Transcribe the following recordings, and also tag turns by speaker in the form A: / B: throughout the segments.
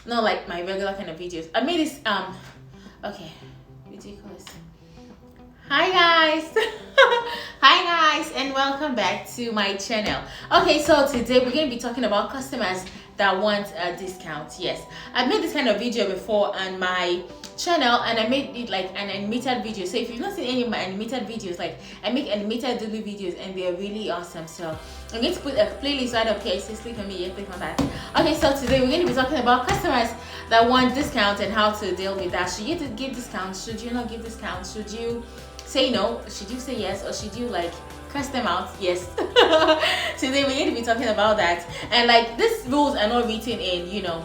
A: not like my regular kind of videos. I made this okay, ridiculous. Hi guys. Hi guys, and welcome back to my channel. Okay, so today we're going to be talking about customers that want a discount. Yes, I've made this kind of video before on my channel, and I made it like an animated video. So if you've not seen any of my animated videos, like I make animated daily videos and they're really awesome. So I'm going to put a playlist right up here. So click on me, yeah, click on that. Okay, so today we're going to be talking about customers that want discount and how to deal with that. Should you give discounts? Should you not give discounts? Should you say no? Should you say yes? Or should you like curse them out? Yes. Today we're going to be talking about that. And like, these rules are not written in, you know,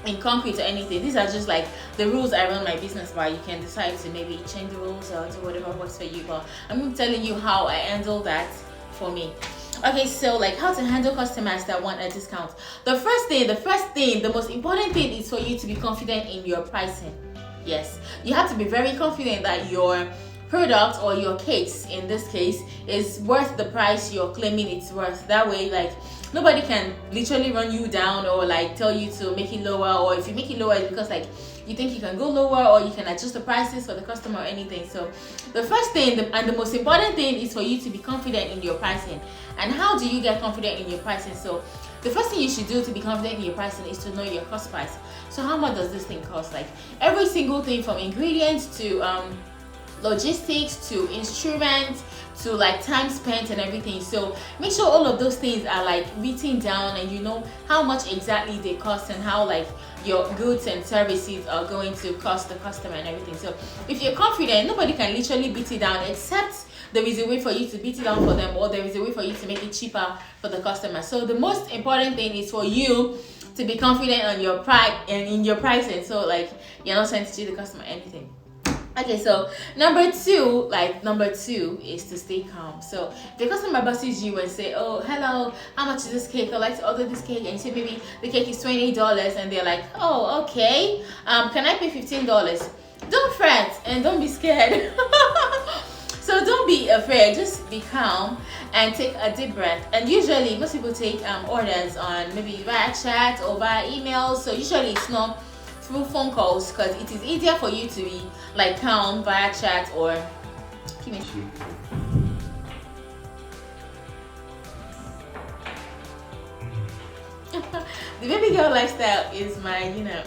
A: in concrete or anything. These are just like the rules I run my business by. You can decide to maybe change the rules or do whatever works for you, but I'm telling you how I handle that for me. Okay, so like how to handle customers that want a discount. The first thing, the most important thing is for you to be confident in your pricing. Yes, you have to be very confident that your product or your cakes in this case is worth the price you're claiming it's worth. That way, like, nobody can literally run you down or like tell you to make it lower, or if you make it lower it's because like you think you can go lower or you can adjust the prices for the customer or anything. So the first thing and the most important thing is for you to be confident in your pricing. And how do you get confident in your pricing? So the first thing you should do to be confident in your pricing is to know your cost price. So how much does this thing cost? Like every single thing from ingredients to logistics to instruments to like time spent and everything. So make sure all of those things are like written down and you know how much exactly they cost and how like your goods and services are going to cost the customer and everything. So if you're confident, nobody can literally beat it down, except there is a way for you to beat it down for them, or there is a way for you to make it cheaper for the customer. So the most important thing is for you to be confident on your price and in your pricing. So like you're not trying to cheat the customer anything. Okay, so number two is to stay calm. So if the customer busts you and say, oh, hello, how much is this cake? I'd like to order this cake. And you say maybe the cake is $20 and they're like, oh, okay, can I pay $15? Don't fret and don't be scared. So don't be afraid, just be calm and take a deep breath. And usually most people take orders on maybe via chat or via email. So usually it's not through phone calls, because it is easier for you to be like calm via chat or the baby girl lifestyle is my, you know,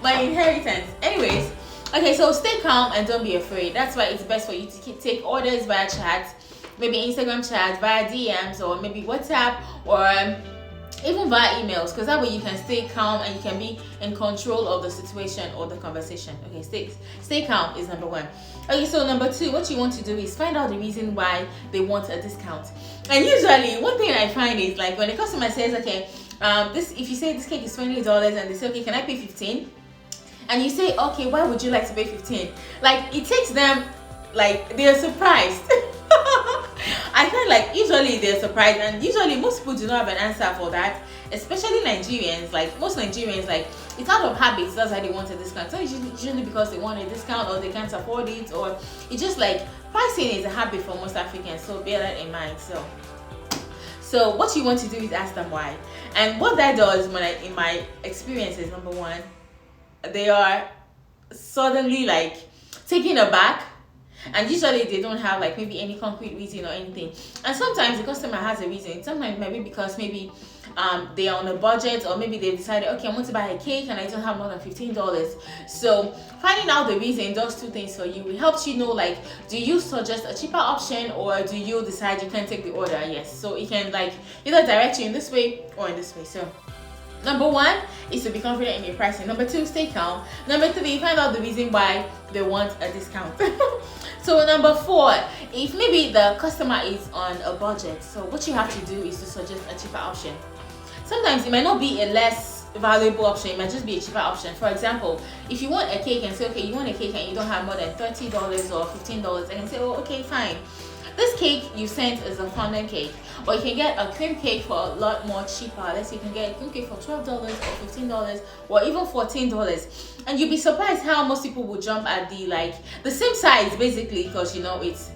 A: my inheritance. Anyways, okay, so stay calm and don't be afraid. That's why it's best for you to take orders via chat, maybe Instagram chat, via DMs, or maybe WhatsApp, or even via emails, because that way you can stay calm and you can be in control of the situation or the conversation. Okay, stay calm is number one. Okay, so number two, what you want to do is find out the reason why they want a discount. And usually one thing I find is like when the customer says, okay, if you say this cake is $20 and they say, okay, can I pay 15? And you say, okay, why would you like to pay 15? Like it takes them, like they're surprised. I feel like usually they're surprised, and usually most people do not have an answer for that, especially Nigerians. Like most Nigerians, like it's out of habits, that's why they want a discount. So it's usually because they want a discount or they can't afford it, or it's just like pricing is a habit for most Africans, so bear that in mind. So what you want to do is ask them why. And what that does, in my experience, is number one, they are suddenly like taken aback. And usually they don't have like maybe any concrete reason or anything. And sometimes the customer has a reason. Sometimes maybe because maybe they are on a budget, or maybe they decided, okay, I want to buy a cake and I don't have more than $15. So finding out the reason does two things for you. It helps you know, like, do you suggest a cheaper option, or do you decide you can take the order? Yes, so it can like either direct you in this way or in this way. So number one is to be confident in your pricing. Number two, stay calm. Number three, find out the reason why they want a discount. So number four, if maybe the customer is on a budget, so what you have to do is to suggest a cheaper option. Sometimes it might not be a less valuable option, it might just be a cheaper option. For example, if you want a cake and say, okay, you want a cake and you don't have more than $30 or $15, I can say, oh, okay, fine. This cake you sent is a fondant cake, or you can get a cream cake for a lot more cheaper. Let's say you can get a cream cake for $12 or $15 or even $14, and you'll be surprised how most people will jump at the same size, basically, because you know it's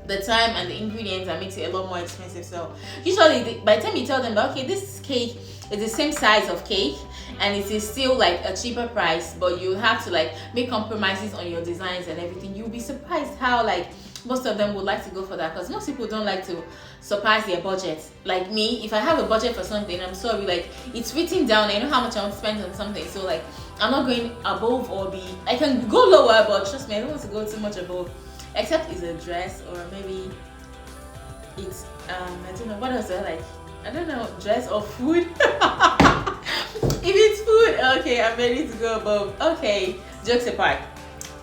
A: the time and the ingredients that makes it a lot more expensive. So usually by the time you tell them that, okay, this cake it's the same size of cake and it is still like a cheaper price, but you have to like make compromises on your designs and everything, you'll be surprised how like most of them would like to go for that, because most people don't like to surpass their budget. Like me, if I have a budget for something, I'm sorry, like it's written down, I know how much I want to spend on something, so like I'm not going above or be, I can go lower, but trust me, I don't want to go too much above, except it's a dress, or maybe it's I don't know what else I like, I don't know, dress or food. If it's food, okay, I'm ready to go above. Okay, jokes apart.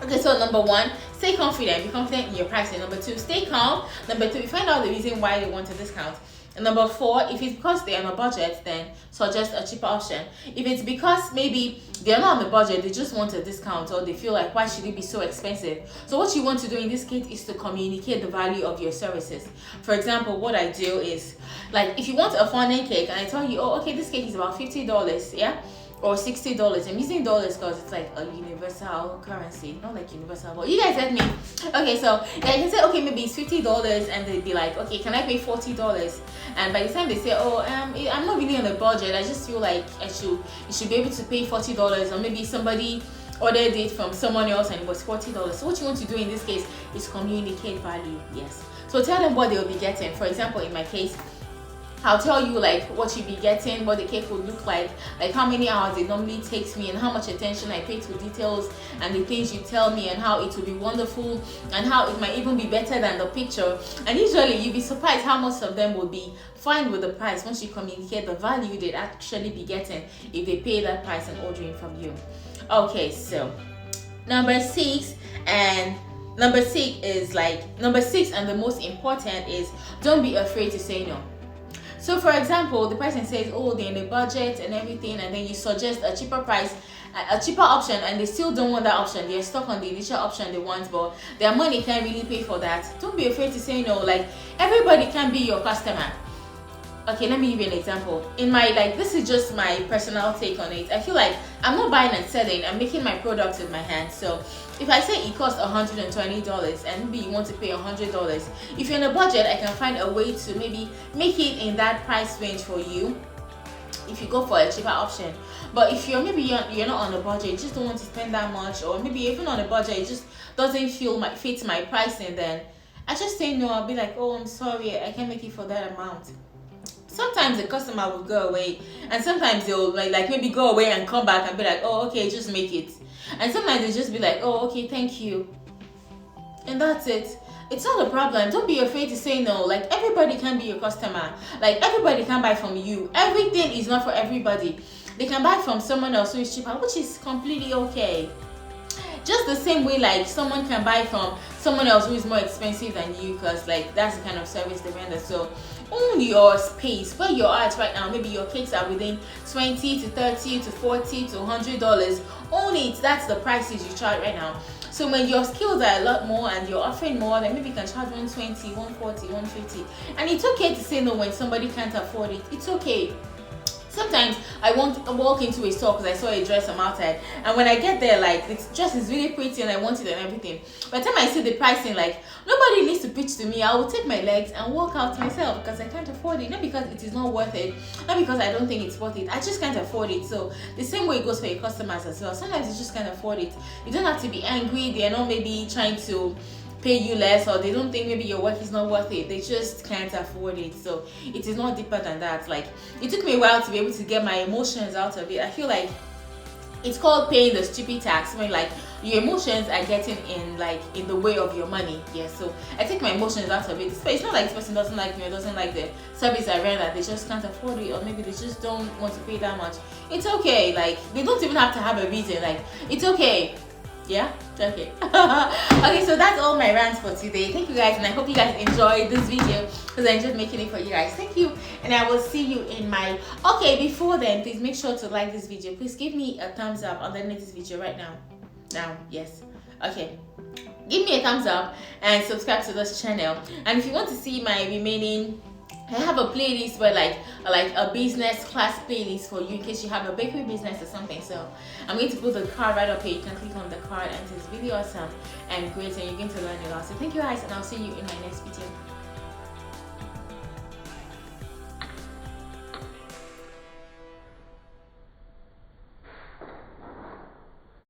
A: Okay, so number 1, stay confident, be confident in your pricing. Number 2, stay calm. Number 3, find out the reason why they want a discount. And number 4, if it's because they're on a budget, then suggest a cheaper option. If it's because maybe they're not on the budget, they just want a discount, or they feel like, why should it be so expensive? So what you want to do in this case is to communicate the value of your services. For example, what I do is, like, if you want a fondant cake and I tell you, oh, okay, this cake is about $50, yeah, or $60. I'm using dollars because it's like a universal currency, not like universal, but you guys get me. Okay, so yeah, you can say, okay, maybe it's $50, and they'd be like, okay, can I pay $40? And by the time they say, oh, I'm not really on a budget, I just feel like you should be able to pay $40, or maybe somebody ordered it from someone else and it was $40. So what you want to do in this case is communicate value. Yes, so tell them what they'll be getting. For example, in my case, I'll tell you like what you'll be getting, what the cake will look like how many hours it normally takes me, and how much attention I pay to details and the things you tell me, and how it will be wonderful, and how it might even be better than the picture. And usually you'll be surprised how most of them will be fine with the price once you communicate the value they'd actually be getting if they pay that price and ordering from you. Okay, so number 6 and the most important is, don't be afraid to say no. So for example, the person says, oh, they're in a budget and everything, and then you suggest a cheaper price, a cheaper option, and they still don't want that option. They're stuck on the initial option they want, but their money can't really pay for that. Don't be afraid to say no. Like, everybody can be your customer. Okay, let me give you an example. In my, this is just my personal take on it. I feel like I'm not buying and selling, I'm making my products with my hands. So if I say it costs $120 and maybe you want to pay $100, if you're in a budget, I can find a way to maybe make it in that price range for you if you go for a cheaper option. But if you're not on a budget, you just don't want to spend that much, or maybe even on a budget, it just doesn't fit my pricing, then I just say no. I'll be like, oh, I'm sorry, I can't make it for that amount. Sometimes the customer will go away, and sometimes they'll like maybe go away and come back and be like, oh, okay, just make it. And sometimes they just be like, oh, okay, thank you, and that's it. It's not a problem. Don't be afraid to say no. Like, everybody can be your customer. Like, everybody can buy from you. Everything is not for everybody. They can buy from someone else who is cheaper, which is completely okay. Just the same way, like, someone can buy from someone else who is more expensive than you, because like that's the kind of service they render. So own your space where you're at right now. Maybe your cakes are within $20 to $30 to $40 to $100. Own it. That's the prices you charge right now. So when your skills are a lot more and you're offering more, then maybe you can charge $120, $140, $150. And it's okay to say no when somebody can't afford it. It's okay. Sometimes I won't walk into a store because I saw a dress I'm outside, and when I get there, like, the dress is really pretty and I want it and everything. By the time I see the pricing, like, nobody needs to pitch to me. I will take my legs and walk out myself because I can't afford it. Not because it is not worth it, not because I don't think it's worth it. I just can't afford it. So the same way it goes for your customers as well. Sometimes you just can't afford it. You don't have to be angry. They're not maybe trying to pay you less, or they don't think maybe your work is not worth it. They just can't afford it. So it is not deeper than that. Like, it took me a while to be able to get my emotions out of it. I feel like it's called paying the stupid tax, when like your emotions are getting in the way of your money. Yeah, so I take my emotions out of it. But it's not like this person doesn't like me or doesn't like the service I render. They just can't afford it, or maybe they just don't want to pay that much. It's okay. Like, they don't even have to have a reason. Like, it's okay. Yeah, okay. Okay, so that's all my rants for today. Thank you guys, and I hope you guys enjoyed this video because I enjoyed making it for you guys. Thank you, and I will see you in my before then, please make sure to like this video. Please give me a thumbs up underneath this video right now. Yes, okay, give me a thumbs up and subscribe to this channel. And if you want to see my remaining, I have a playlist where like a business class playlist for you in case you have a bakery business or something. So I'm going to put the card right up here. You can click on the card, and it's really awesome and great, and you're going to learn a lot. So thank you guys, and I'll see you in my next video.